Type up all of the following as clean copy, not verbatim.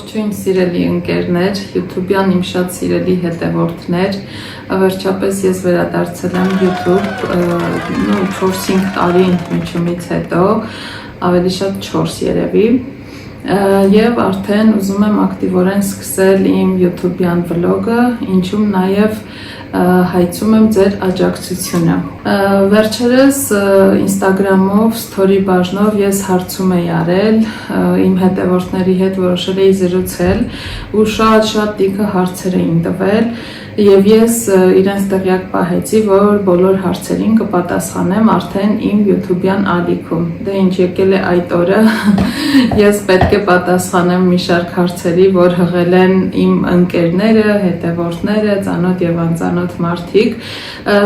Ողջույն սիրելի ընկերներ, YouTube-յան իմ շատ սիրելի հետևորդներ, վերջապես ես վերադարձել եմ YouTube 4-5 տարի ընդմիջումից հետո, ավելի շատ 4 երևի, եւ արդեն ուզում եմ ակտիվորեն սկսել իմ YouTube-յան վլոգը, ինչում նաև հայցում եմ ձեր աջակցությունը։ Վերջերս Instagram-ով story բաժնով ես հարցում էի արել, իմ հետևորդների հետ որոշել էի զրուցել ու շատ տիքը հարցեր էին տվել եւ ես իրենց տեղյակ պահեցի, որ բոլոր հարցերին կպատասխանեմ արդեն իմ YouTube-յան ալիքում։ Դե ինչ եկել է այդ օրը, ես պետք է պատասխանեմ մի շարք հարցերի, որ հղել են իմ ընկերները, հետևորդները, ծանոթ եւ անծանոթ մարդիկ։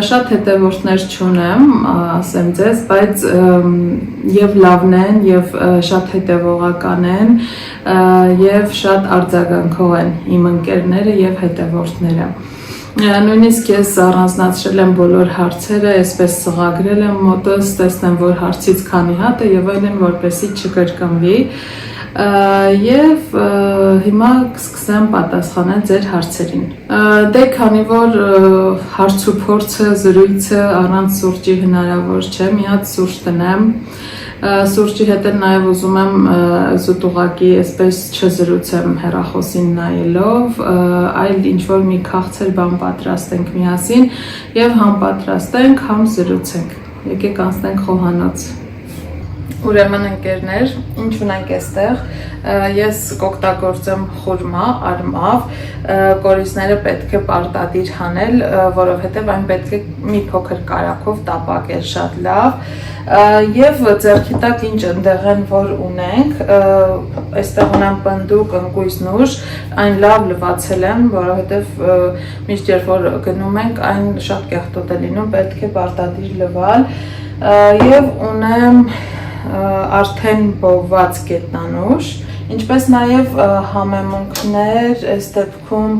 Շատ հետևորդներ չունեմ, ասեմ ձեզ, բայց եւ լավն են եւ շատ հետևողական են եւ շատ արձագանքող են իմ ընկերները եւ հետևորդները։ Նույնիսկ ես առանձնացրել եմ բոլոր հարցերը, այսպես սղագրել եմ մոտս, տեսնեմ, որ հարցից քանի հատ է եւ այլն, որպեսզի չկրկնվի։ Եվ հիմա կսկսեմ պատասխանել ձեր հարցերին։ Դե քանի որ հարց ու փորձը, զրույցը առանց սուրճի հնարավոր չէ, մի հատ սուրճ տնեմ։ Սուրճի հետ էլ նաև ուզում եմ զուտուղակի այսպես չզրուցեմ հեռախոսին նայելով, այլ ինչ-որ մի քաղցր բան պատրաստենք միասին եւ համ պատրաստենք, համ զրուցենք։ Եկեք անցնենք խոհանոց։ Ուրեմն ընկերներ, ինչ ունենք այստեղ, ես կօգտագործեմ խուրմա, արմավ, կորիզները պետք է պարտադիր հանել, որովհետև այն պետք է մի փոքր կարագով տապակել շատ լավ, եւ ձեռքի տակ ինչ ընդեղեն որ ունենք, այստեղ ունեմ պնդուկ, ընկույզ նուշ, այն լավ լվացել եմ, որովհետև միշտ երբ որ գնում ենք, այն շատ կեղտոտ է լինում, պետք է պարտադիր լվալ, եւ ունեմ արդեն բովված գետնանուշ, ինչպես նաև համեմունքներ, այս դեպքում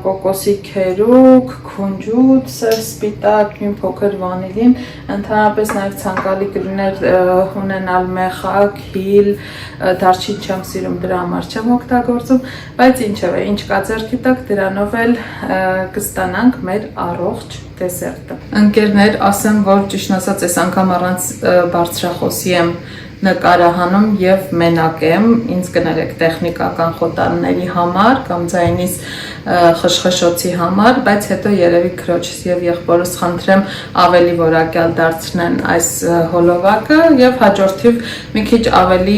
կոկոսի քերուկ, քունջուտ, սև սպիտակ, նույն փոքր վանիլին, ընդհանրապես նաև ցանկալի կլիներ ունենալ մեխակ, հիլ, դարչին չեմ սիրում, դրա համար չեմ օգտագործում, բայց ինչևէ, ինչ կա ձեռքի տակ, դրանով էլ կստանանք մեր առողջ դեսերտը։ Ընկերներ, ասեմ, որ ճիշտ ասած այս անգամ առանց բարձրախոսի եմ նկարահանում եւ մենակ եմ, ինձ կներեք տեխնիկական խոտանների համար կամ ձայնից խշխշոցի համար, բայց հետո երևի քրոջս եւ եղբորս խնդրեմ ավելի որակյալ դարձնեն այս հոլովակը եւ հաջորդիվ մի քիչ ավելի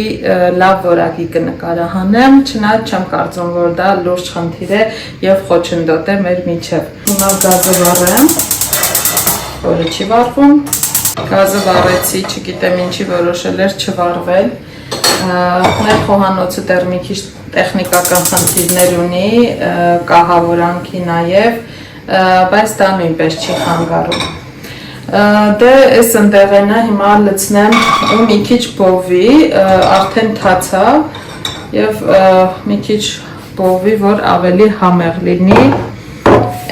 լավ որակի կնկարահանեմ, չնայած չեմ կարծում, որ դա լուրջ խնդիր է եւ խոչընդոտ է մեր միջև։ Հիմա գազը վառեմ, որը չի վառվում։ Գազը վառեցի, չգիտեմ ինչի որոշել էր չվառվել, մեր խոհանոցը դեռ մի քիչ տեխնիկական խնդիրներ ունի, կահավորանքի նաև, բայց դա նույնպես չի խանգարում։ Դե այս ընդեղենը հիմա լցնեմ ու մի քիչ բովի, արդեն թացա և մի քիչ բովի, որ ավելի համեղ լինի,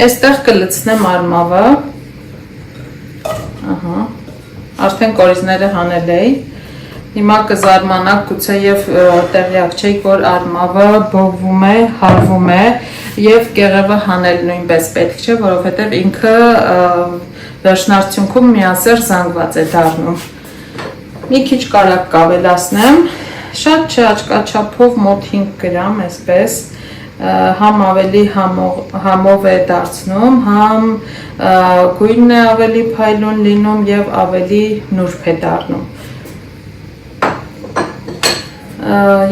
այստեղ կլցնեմ արմավը, արդեն կորիզները հանել էի, հիմա կզարմանաք գուցե եւ տեղյակ չէիք, որ արմավը բովվում է, հարվում է եւ կեղևը հանել նույնպես պետք չէ, որովհետեւ ինքը վերջնարդյունքում միասեռ զանգված է դառնում։ Մի քիչ կարագ կավելացնեմ, շատ չէ, աչքաչափով մոտ 5 գրամ, այսպես համ ավելի համով է դարձնում, համ գույնն է ավելի փայլուն լինում եւ ավելի նուրբ է դառնում։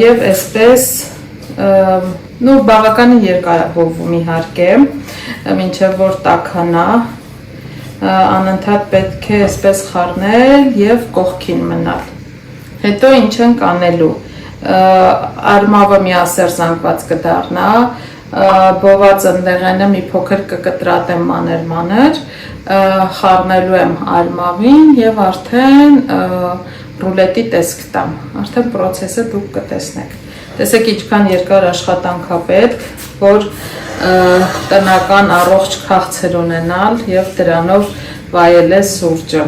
Եվ այսպես բավականին երկար է բովվում իհարկե, մինչև որ տաքանա, անընդհատ պետք է այսպես խառնել եւ կողքին մնալ։ Հետո ինչ ենք անելու։ Արմավը միասեռ զանգված կդառնա, բոված ընդեղենը մի փոքր կկտրատեմ մանր, խառնելու եմ արմավին եւ արդեն ռուլետի տեսք տամ, արդեն պրոցեսը դուք կտեսնեք։ Տեսեք ինչքան երկար աշխատանք է պետք, որ տնական առողջ քաղցր ունենալ եւ դրանով վայելել սուրճը։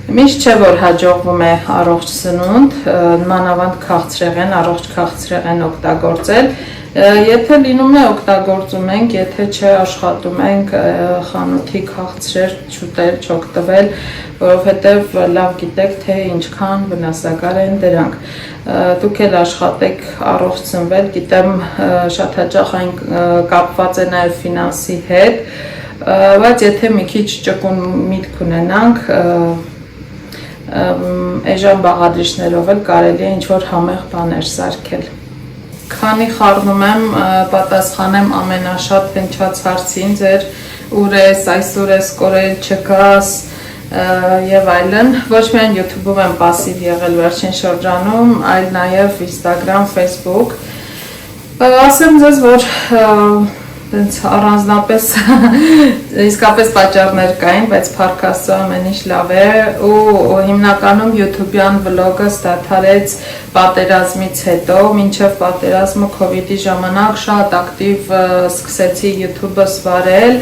Միշտ չէ որ հաջողվում է առողջ սնունդ, մանավանդ քաղցրեղեն, առողջ քաղցրեղեն օգտագործել, եթե լինում է օգտագործում ենք, եթե չէ աշխատում ենք խանութի քաղցրեր չուտել, չօգտվել, որովհետև լավ գիտեք, թե ինչքան վնասակար են դրանք։ Դուք էլ աշխատեք առողջ սնվել, գիտեմ շատ հաճախ այն կապված է նաև ֆինանսի հետ, բայց եթե մի քիչ ճկուն միտք ունենանք, էժան բաղադրիչներով էլ կարելի է ինչ-որ համեղ բաներ սարքել։ Քանի խառնում եմ, պատասխանեմ ամենաշատ հնչած հարցին, ձեր ուր ես, այսօր ես, կորել չկաս եւ այլն։ Ոչ միայն YouTube-ում եմ պասիվ եղել վերջին շրջանում, այլ նաեւ Instagram, Facebook։ Ասեմ ձեզ, որ առանձնապես իսկապես պատճառներ կային, բայց փառք Աստծո ամեն ինչ լավ է ու հիմնականում YouTube-յան վլոգը ստացարեց պատերազմից հետո, մինչև պատերազմը COVID-ի ժամանակ շատ ակտիվ սկսեցի YouTube-ը վարել,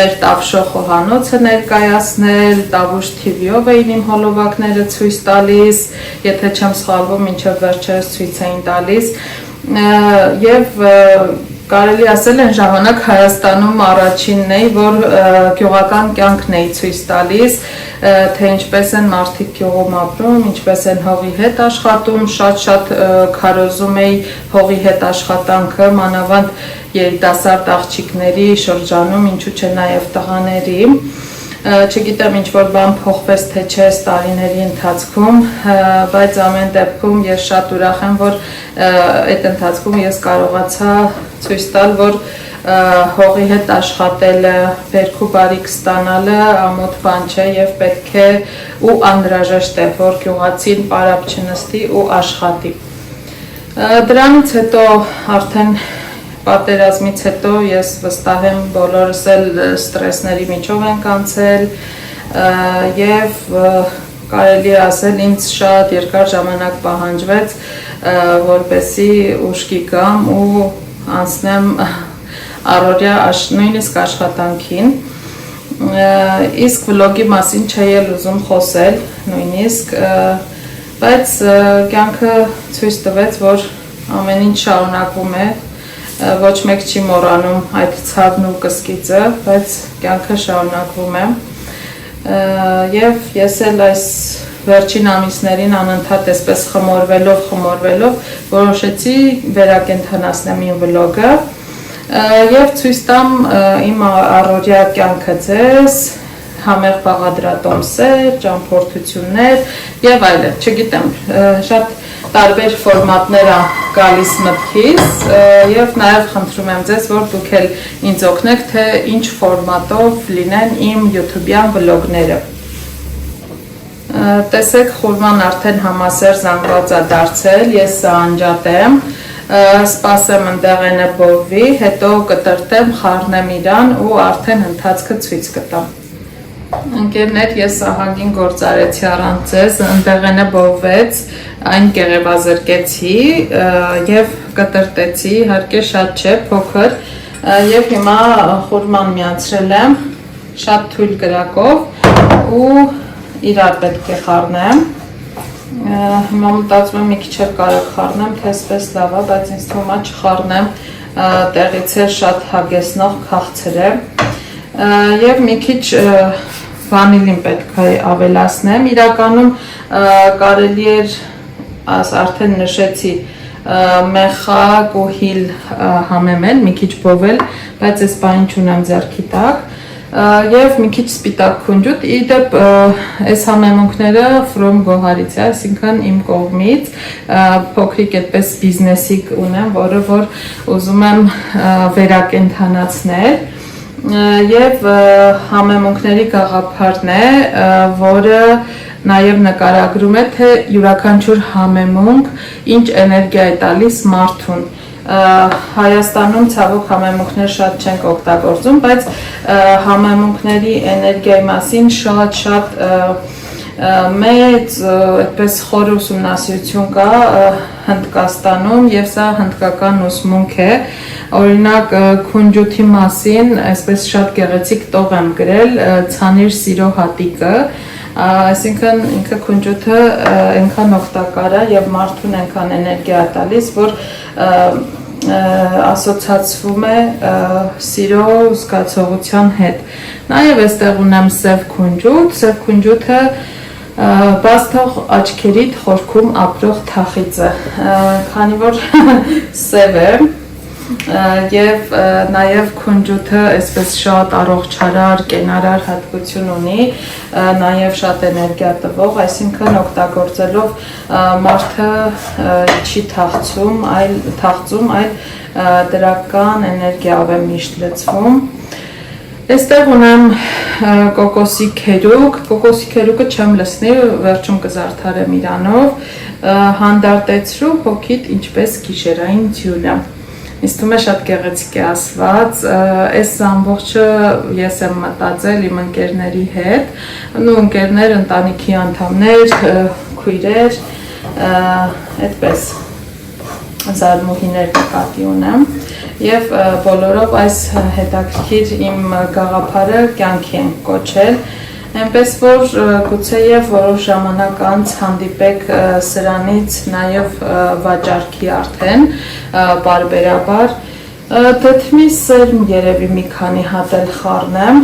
մեր Տավշո խոհանոցը ներկայացնել, Տավուշ TV-ով էին իմ հոլովակները ցույց տալիս, եթե չեմ սխալվում, մինչև վերջերս ցույց էին տալիս եւ կարելի ասել են ժամանակ Հայաստանում առաջինն էի, որ գյուղական կյանքն էի ցույց տալիս, թե ինչպես են մարդիկ գյուղում ապրում, ինչպես են հողի հետ աշխատում, շատ քարոզում էի հողի հետ աշխատանքը, մանավանդ երիտասարդ աղջիկների շրջանում, ինչու՞ չէ նաև տղաների։ Չգիտեմ ինչ որ բան փոխվեց թե չէ տարիների ընթացքում, բայց ամեն դեպքում ես շատ ուրախ եմ, որ այդ ընթացքում ես կարողացա ցույց տալ, որ հողի հետ աշխատելը, բերք ու բարիք ստանալը ամոթ բան չէ եւ պետք է ու անհրաժեշտ է, որ գյուղացին պարապ չնստի ու աշխատի։ Դրանից հետո արդեն պատերազմից հետո ես վստահ եմ բոլորս էլ ստրեսների միջով ենք անցել եւ կարելի է ասել ինձ շատ երկար ժամանակ պահանջվեց որպեսզի ուշքի գամ ու անցնեմ առօրյա նույնիսկ աշխատանքին իսկ վլոգի մասին չէի ուզում խոսել նույնիսկ բայց կյանքը ցույց տվեց որ ամեն ինչ շարունակվում է ոչ մեկ չի մոռանում այդ ցավն ու կսկիծը, բայց կյանքը շարունակվում է եւ ես էլ այս վերջին ամիսներին անընդհատ այսպես խմորվելով որոշեցի վերակենդանացնեմ իմ վլոգը եւ ցույց տամ իմ առօրյա կյանքը ձեզ համեղ բաղադրատոմսեր, ճամփորդություններ եւ այլն, չգիտեմ, շատ տարբեր ֆորմատներ ա գալիս մտքից եւ նաեւ խնդրում եմ ձեզ, որ դուք էլ ինձ օգնեք, թե ինչ ֆորմատով լինեն իմ YouTube-յան վլոգները։ Տեսեք, խորման արդեն համասեր զանգված ա դարձել, ես սա անջատեմ, սպասեմ ընդեղենը բովվի, հետո կտրտեմ, խառնեմ իրան ու արդեն ընթացքը ցույց կտամ։ Ընկերներ, ես ահագին գործ արեցի առանց ձեզ, ընդեղենը բովվեց, այն կեղևազրկեցի եւ կտրտեցի, իհարկե շատ չէ, փոքր եւ հիմա խորման միացրել եմ շատ թույլ կրակով ու իրար պետք է խառնեմ։ Հիմա մտածում եմ մի քիչ էլ կարող խառնեմ, թե այսպես լավ է, բայց ինձ թվում է չխառնեմ, տեղից է շատ հագեցնող քաղցր է եւ մի քիչ վանիլին պետք է ավելացնեմ, իրականում կարելի էր արդեն նշեցի մեխակ ու հիլ համեմել, մի քիչ բովել, բայց ես բան չունեմ ձեռքի տակ եւ մի քիչ սպիտակ քունջուտ, իդեպ այս համեմունքները from Գոհարից է, այսինքն իմ կողմից փոքրիկ այդպես բիզնեսիկ ունեմ, որը որ ուզում եմ վերակենդանացնել եւ համեմունքների գաղափարն է, որը նաև նկարագրում է, թե յուրաքանչյուր համեմունք ինչ էներգիա է տալիս մարդուն։ Հայաստանում ցավոք համեմունքներ շատ չենք օգտագործում, բայց համեմունքների էներգիայի մասին շատ մեծ այդպես խոր ուսումնասիրություն կա Հնդկաստանում եւ սա հնդկական ուսմունք է։ Օրինակ քունջութի մասին այսպես շատ գեղեցիկ տող եմ գրել, ցանիր սիրո հատիկը, Այսինքն ինքը քունջութը այնքան օգտակար է եւ մարդուն այնքան էներգիա տալիս, որ ասոցացվում է սիրո զգացողության հետ։ Նաեւ այստեղ ունեմ սև քունջութը բաց թող աչքերիդ խորքում ապրող թախիծը, քանի որ սև է եւ նաեւ քունջութը այսպես շատ առողջարար, կենարար հատկություն ունի, նաեւ շատ էներգիա տվող, այսինքն օգտագործելով մարդը չի թախծում, այլ դրական էներգիայով է միշտ լցվում։ Այստեղ ունեմ կոկոսի քերուկը չեմ լցնի, վերջում կզարդարեմ իրանով, հանդարտեցրու հոգիդ ինչպես գիշերային ձյունը։ Ինձ թվում է շատ գեղեցիկ է ասված, այս ամբողջը ես եմ մտածել իմ ընկերների հետ, ընկերներ, ընտանիքի անդամներ, քույրեր, այդպես զարմուհիներ նկատի ունեմ եւ բոլորով այս հետաքրքիր իմ գաղափարը կյանքի են կոչել, այնպես որ գուցեև որոշ ժամանակ անց հանդիպեք սրանից նաեւ վաճառքի արդեն բարբերաբար դդմի սերմ երևի մի քանի հատ էլ խառնեմ,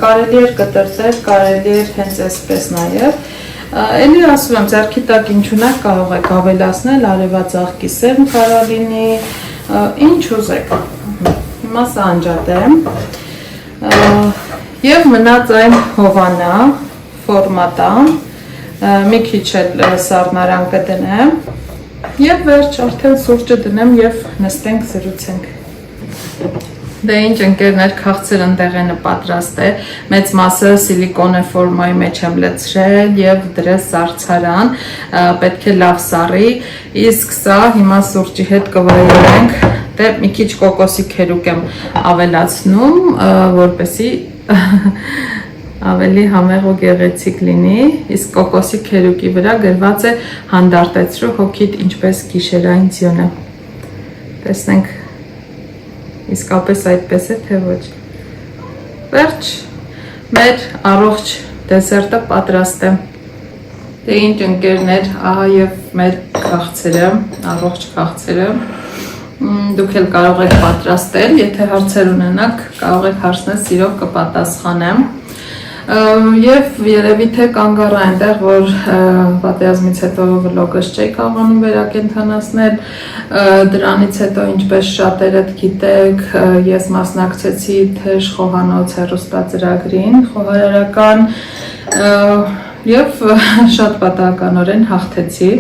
կարելի էր կտրտել, կարելի էր հենց այսպես նաեւ Էլի ասում եմ, ձեռքի տակ ինչ ունեք կարող եք ավելացնել, արևածաղկի սերմ կարող լինի, ինչ ուզեք, հիմա սա անջատեմ և մնաց այն հովանա, ֆորմատա, մի քիչ էլ սառնարան կդնեմ և վերջ արդեն սուրճը դնեմ և նստենք զրուցենք Դե ինչ ընկերներ քաղցր ընդեղենը պատրաստ է, մեծ մասը սիլիկոնե ֆորմայի մեջ եմ լցրել և դրել սառցարան, պետք է լավ սառի, իսկ սա հիմա սուրճի հետ կվայելենք, դե մի քիչ կոկոսի քերուկ եմ ավելացնում, որպեսզի ավելի համեղ ու գեղեցիկ լինի, իսկ կոկոսի քերուկի վրա գրված է հանդարտեցրու հոգիդ ինչպես գիշերային ձյունը, տեսնենք իսկապես այդպես է, թե ոչ։ Վերջ, մեր առողջ դեսերտը պատրաստ է։ Դե ինչ ընկերներ, ահա և մեր քաղցերը, առողջ քաղցերը, դուք էլ կարող եք պատրաստել, եթե հարցեր ունենաք, կարող եք հարցնել, սիրով կպատասխանեմ։ Եվ երևի թե կանգառ այնտեղ, որ պատերազմից հետո վլոգս չէի կարողանում վերակենդանացնել, դրանից հետո ինչպես շատերդ գիտեք, ես մասնակցեցի Թեժ խոհանոց հեռուստածրագրին խոհարարական և շատ պատահականորեն հաղթեցի։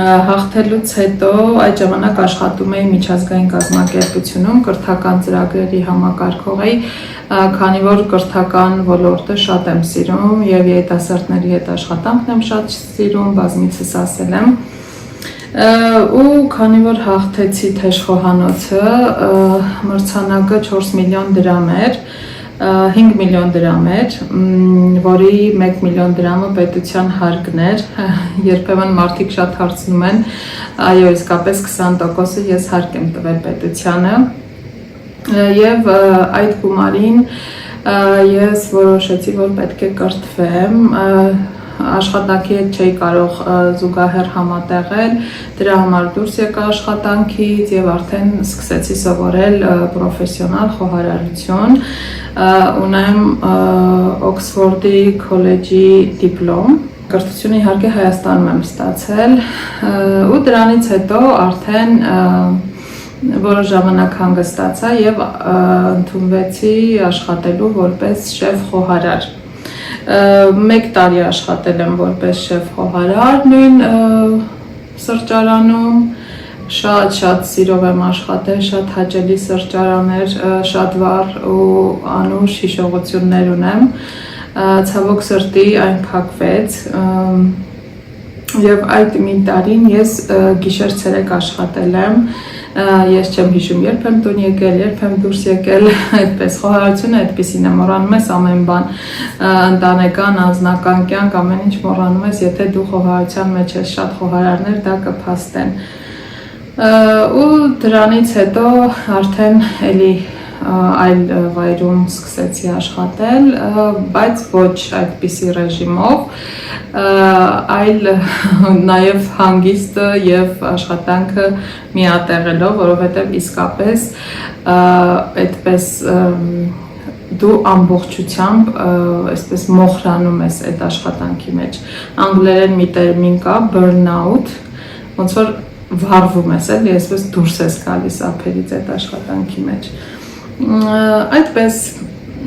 Հաղթելուց հետո այդ ժամանակ աշխատում էի միջազգային կազմակերպությունում, կրթական ծրագրերի համակարգող էի, քանի որ կրթական ոլորտը շատ եմ սիրում և երիտասարդների հետ աշխատանքն եմ շատ սիրում, բազմիցս ասել եմ։ Ու քանի որ հաղթեցի Թեժ խոհանոցը, մրցանակը 4 միլիոն դրամ էր, 5 միլիոն դրամ էր, որի 1 միլիոն դրամը պետության հարկն էր, երբեմն մարդիկ շատ հարցնում են, այո, իսկապես 20%-ը ես հարկ եմ տվել պետությանը, և այդ գումարին ես որոշեցի, որ պետք է կրթվեմ, աշխատանքի հետ չէի կարող զուգահեռ համատեղել, դրա համար դուրս եկա աշխատանքից և արդեն սկսեցի սովորել պրոֆեսիոնալ խոհարարություն, ունեմ Օքսֆորդի քոլեջի դիպլոմ, կրթությունը իհարկե Հայաստանում եմ ստացել ու դրանից հետո արդեն որոշ ժամանակ հանգստացա և ընդունվեցի աշխատելու որպես շեֆ խոհարար։ 1 տարի աշխատել եմ որպես շեֆ խոհարար նույն սրճարանում, շատ սիրով եմ աշխատել, շատ հաճելի սրճարան էր, շատ վառ ու անուշ հիշողություններ ունեմ, ցավոք սրտի այն փակվեց և այդ մի տարին ես գիշեր-ցերեկ աշխատել եմ, ես չեմ հիշում երբ եմ տուն եկել, երբ եմ դուրս եկել, այդպես խոհարարությունը այդպիսին է, մոռանում ես ամեն բան, ընտանեկան, անձնական կյանք, ամեն ինչ մոռանում ես, եթե դու խոհարարության մեջ ես, շատ խոհարարներ դա կփաստեն։ Ու դրանից հետո արդեն էլի այլ վայրում սկսեցի աշխատել, բայց ոչ այդպիսի ռեժիմով, այլ նաև հանգիստը եւ աշխատանքը միատեղելով, որովհետեւ իսկապես այդպես դու ամբողջությամբ այսպես մոխրանում ես այդ աշխատանքի մեջ։ Անգլերեն մի տերմին կա burnout, ոնց որ վառվում ես, էլի այսպես դուրս ես գալիս ափերից այդ աշխատանքի մեջ։ Այդպես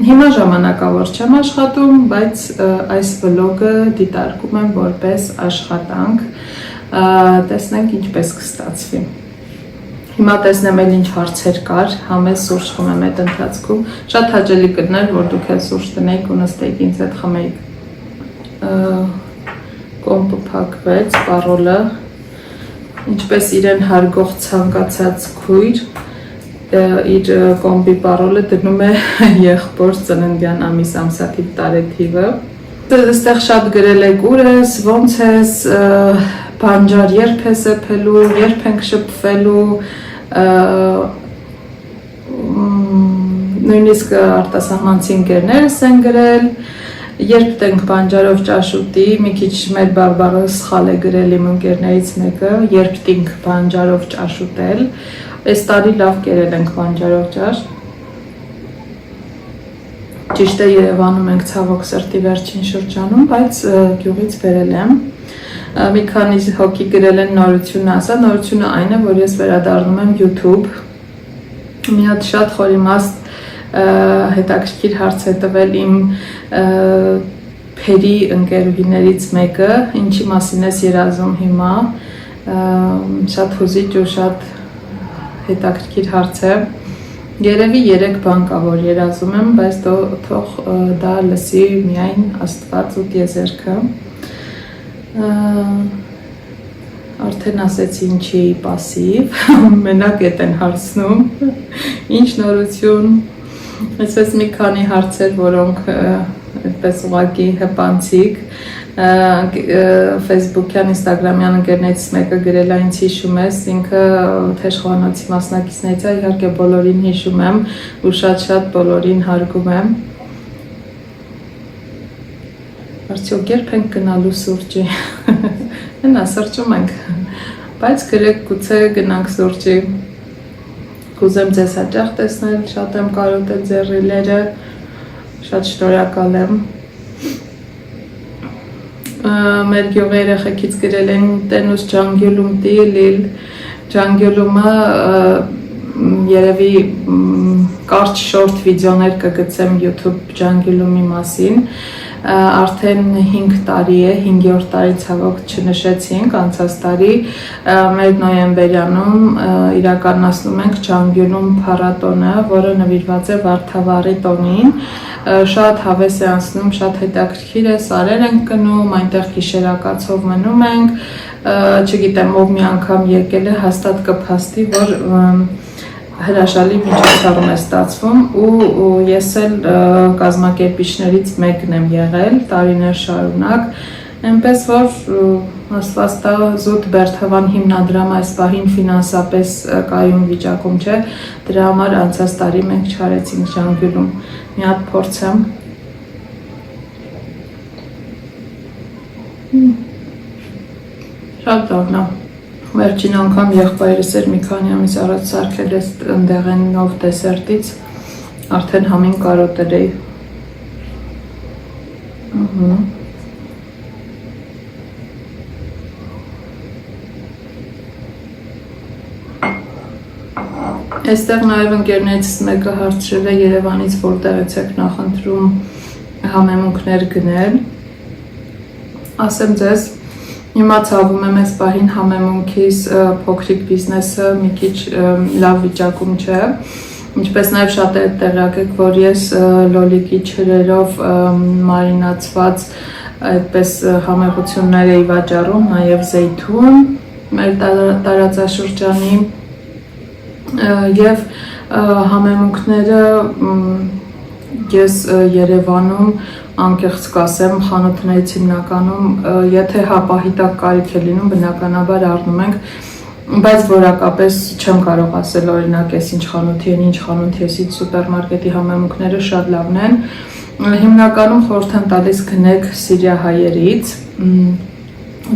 հիմա ժամանակավոր չեմ աշխատում, բայց այս վլոգը դիտարկում եմ որպես աշխատանք, տեսնենք ինչպես կստացվի։ Հիմա տեսնեմ էլ ինչ հարցեր կար, համես սուրճ խմեմ այդ ընթացքում, շատ հաճելի կլիներ, որ դուք էլ սուրճ տնեիք ու նստեիք ինձ հետ խմեիք։ Կոմպը փակվեց, պարոլը, ինչպես իրեն հարգող ցանկացած քույր, իր կոմպի պարոլը դնում է եղբոր ծննդյան ամիս ամսաթիվ տարեթիվը։ Այստեղ շատ գրել եք ուր ես, ոնց ես, բանջար երբ ես եփելու, երբ ենք շփվելու, նույնիսկ արտասահմանցի ընկերներս են գրել, երբ տենք բանջարով ճաշուտի, մի քիչ մեր բարբառը սխալ է գրել իմ ընկերներից մեկը, երբ տենք բանջարով ճաշուտել, այս տարի լավ կերել ենք բանջարով ճաշ։ Ճիշտ է Երևանում ենք ցավոք սրտի վերջին շրջանում, բայց գյուղից վերել եմ։ Մի քանի հոգի գրել են նորությունը, ասա նորությունը այն է, որ ես վերադառնում եմ YouTube։ Մի հատ շատ խորիմաստ հետաքրքիր հարց է տվել իմ փերի ընկերուհիներից մեկը, ինչի մասին ես երազում հիմա, շատ հուզիչ ու շատ հետաքրքիր հարց է։ Երևի 3 բան կա, որ երազում եմ, բայց թող դա լսի միայն Աստված ու տիեզերքը։ Արդեն ասեցի ինչի պասիվ, մենակ էդ են հարցնում, ինչ նորություն, այսպես մի քանի հարցեր, որոնք այդպես ուղղակի հպանցիկ, Facebook-յան, Instagram-յան ընկերներից մեկը գրել է ինձ հիշում ես, ինքը Թեժխոհանոցի մասնակիցներից է, իհարկե բոլորին հիշում եմ ու շատ բոլորին հարգում եմ։ Արդյոք երբ ենք գնալու սուրճի, հենա սրճում ենք, բայց գրեք գուցե գնանք սուրճի, կուզեմ ձեզ հաճախ տեսնել, շատ եմ կարոտել ձեր ռիլերը, շատ շնորհակալ եմ։ Մեր գյուղի երեխեքից գրել են տենուս ջանգյուլում տիլիլ, ջանգյուլումը երևի կարճ շորտ վիդեոներ կգցեմ YouTube ջանգյուլումի մասին, արդեն 5 տարի է, 5-րդ տարի ցավոք չնշեցինք, անցած տարի մեր նոյեմբերյանում իրականացնում ենք ջանգյուլում փառատոնը, որը նվիրված է Վարդավառի տոնին, շատ հավես է անցնում, շատ հետաքրքիր է, սարեր ենք գնում, այնտեղ գիշերակացով մնում ենք, չգիտեմ ով մի անգամ եկել է, հաստատ կփաստի, որ հրաշալի միջոցառում է ստացվում ու ես էլ կազմակերպիչներից մեկն եմ եղել տարիներ շարունակ, այնպես որ Աստված տա զուտ Բերդավան հիմնադրամը այս պահին ֆինանսապես կայուն վիճակում չէ, դրա համար անցած տարի մենք չարեցինք ջանգյուլում, մի հատ փորձեմ։ Շատ լավն է։ Վերջին անգամ եղբայրս էր մի քանի ամիս առաջ սարքել ես ընդեղենով դեսերտից, արդեն համին կարոտել էի։ Այստեղ նաև ընկերներից մեկը հարցրել է Երևանից որտեղից եք նախընտրում համեմունքներ գնել։ Ասեմ ձեզ, հիմա ցավում եմ այս պահին համեմունքիս փոքրիկ բիզնեսը մի քիչ լավ վիճակում չէ, ինչպես նաև շատ տեղյակ եք, որ ես լոլիկի ջրերով մարինացված այդպես համեղություններ էի վաճառում, նաև զեյթուն մեր տարածաշրջանի եւ համեմունքները ես Երևանում անկեղծ կասեմ, խանութներից հիմնականում, եթե հապահիտակ կարիք է լինում, բնականաբար առնում ենք բայց որակապես չեմ կարող ասել օրինակ այս ինչ խանութի են, ինչ խանութի էսից սուպերմարկետի համեմունքները շատ լավն են։ Հիմնականում խորհուրդ եմ տալիս գնեք սիրիահայերից,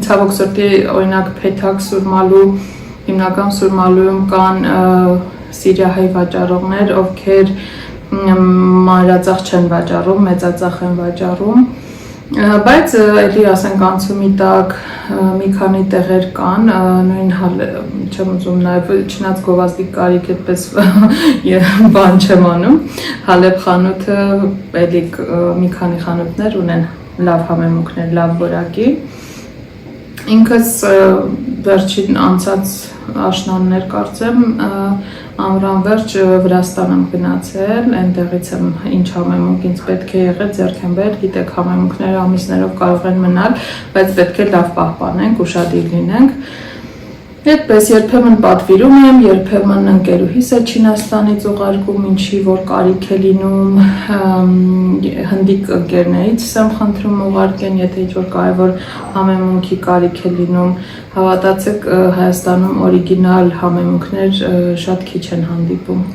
ցավոք սրտի օրինակ Փեթակ Սուրմալու, հիմնական Սուրմալույում կան սիրիահայ վաճառողներ, ովքեր մանրածախ չեն վաճառում, մեծածախ են վաճառում, բայց էլի ասենք անցումի տակ մի քանի տեղեր կան, նույն չեմ ուզում նաև չնայած գովազդի կարիք այդպես բան չեմ անում, Հալեբ խանութը էլի մի քանի խանութներ ունեն լավ համեմունքներ, լավ որակի։ Ինքս վերջին անցած աշնաններ կարծեմ ամռան վերջ Վրաստան եմ գնացել, այնտեղից եմ ինչ համեմունք ինձ պետք է եղել, ձեռք եմ բերել, գիտեք համեմունքները ամիսներով կարող են մնալ, բայց պետք է լավ պահպանենք, ուշադիր լինենք։ Այդպես երբեմն պատվիրում եմ, երբեմն ընկերուհիս է Չինաստանից ուղարկում, ինչի որ կարիք է լինում, հնդիկ ընկերներից եմ խնդրում ուղարկեն, եթե ինչ-որ կարևոր համեմունքի կարիք է լինում, հավատացեք Հայաստանում օրիգինալ համեմունքներ շատ քիչ են հանդիպում։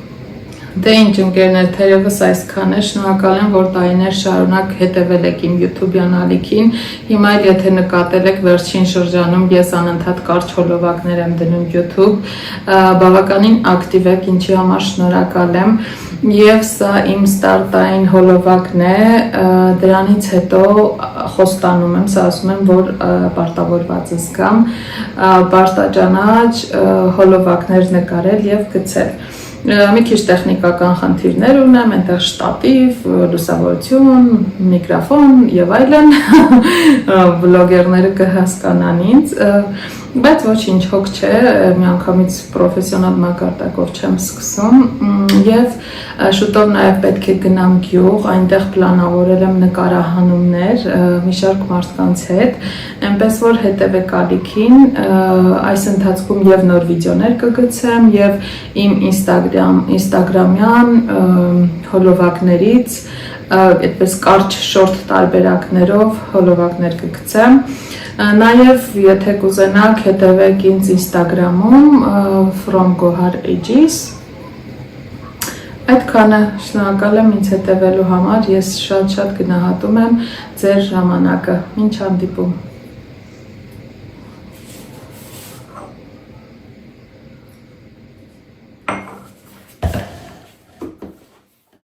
Դե ինչ ընկերներ, թերևս այսքան է, շնորհակալ եմ, որ տարիներ շարունակ հետևել եք իմ YouTube-յան ալիքին, հիմա էլ եթե նկատել եք վերջին շրջանում ես անընդհատ կարճ հոլովակներ եմ դնում YouTube, բավականին ակտիվ եք, ինչի համար շնորհակալ եմ, եւ սա իմ ստարտային հոլովակն է, դրանից հետո խոստանում եմ, սա ասում եմ, որ պարտավորված զգամ, պարտաճանաչ հոլովակներ նկարել եւ գցել։ Մի քիչ տեխնիկական խնդիրներ ունեմ, այնտեղ շտատիվ, լուսավորություն, միկրոֆոն եւ այլն, բլոգերները կհասկանան ինձ, բայց ոչինչ հոգ չէ, միանգամից պրոֆեսիոնալ մակարդակով չեմ սկսում եւ շուտով նաեւ պետք է գնամ գյուղ, այնտեղ պլանավորել եմ նկարահանումներ մի շարք մարդկանց հետ, այնպես որ հետևեք ալիքին, այս ընթացքում եւ նոր վիդեոներ կգցեմ եւ իմ Instagram-յան հոլովակներից այդպես կարճ շորտ տարբերակներով հոլովակներ կգցեմ։ Նաև եթե կուզենաք հետևեք ինձ Instagram-ում from Gohar Ages։ Այդքանը շնորհակալ եմ ինձ հետևելու համար, ես շատ գնահատում եմ ձեր ժամանակը։ Մինչ հանդիպում։